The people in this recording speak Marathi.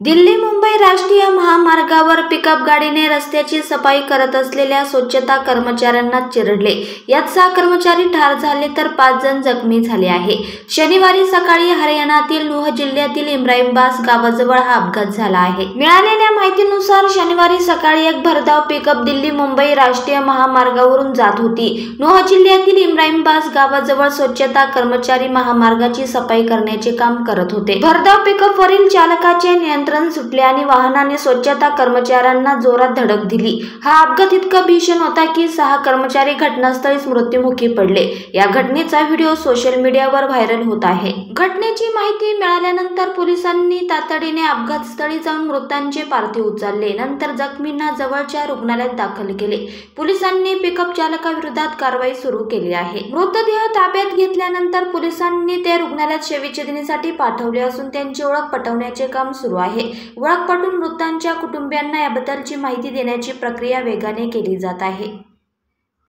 दिल्ली मुंबई राष्ट्रीय महामार्गावर पिकअप गाडीने रस्त्याची सफाई करत असलेल्या स्वच्छता कर्मचाऱ्यांना चिरडले। यात 6 कर्मचारी ठार झाले तर 5 जण जखमी झाले आहे। शनिवारी सकाळी हरियाणातील नूह जिल्ह्यातील इम्राईमबास गावाजवळ हा अपघात झाला आहे। मिळालेल्या माहितीनुसार शनिवारी सकाळी एक भरधाव पिकअप दिल्ली मुंबई राष्ट्रीय महामार्गावरून जात होती। नूह जिल्ह्यातील इम्राईमबास गावाजवळ स्वच्छता कर्मचारी महामार्गाची सफाई करण्याचे काम करत होते। भरधाव पिकअप वरील चालकाचे नियंत्रण सुटले आणि वाहनाने स्वच्छता कर्मचाऱ्यांना जोरात धडक दिली। हा अपघात इतका भीषण होता की 6 कर्मचारी घटनास्थळीच मृत्युमुखी पडले। या घटनेचा व्हिडिओ सोशल मीडियावर व्हायरल होत आहे। घटनेची माहिती मिळाल्यानंतर पोलिसांनी तातडीने अपघातस्थळी जाऊन मृतांचे पार्थिव उचलले। नंतर जखमींना जवळच्या रुग्णालयात दाखल केले। पोलिसांनी पिकअप चालकाविरोधात कारवाई सुरू केली आहे। मृतदेह ताब्यात घेतल्यानंतर पोलिसांनी ते रुग्णालयात शवविच्छेदनासाठी पाठवले असून त्यांची ओळख पटवण्याचे काम सुरू आहे। ओळख पटवून मृतांच्या कुटुंबियांना याबद्दलची माहिती देण्याची प्रक्रिया वेगाने केली जात आहे।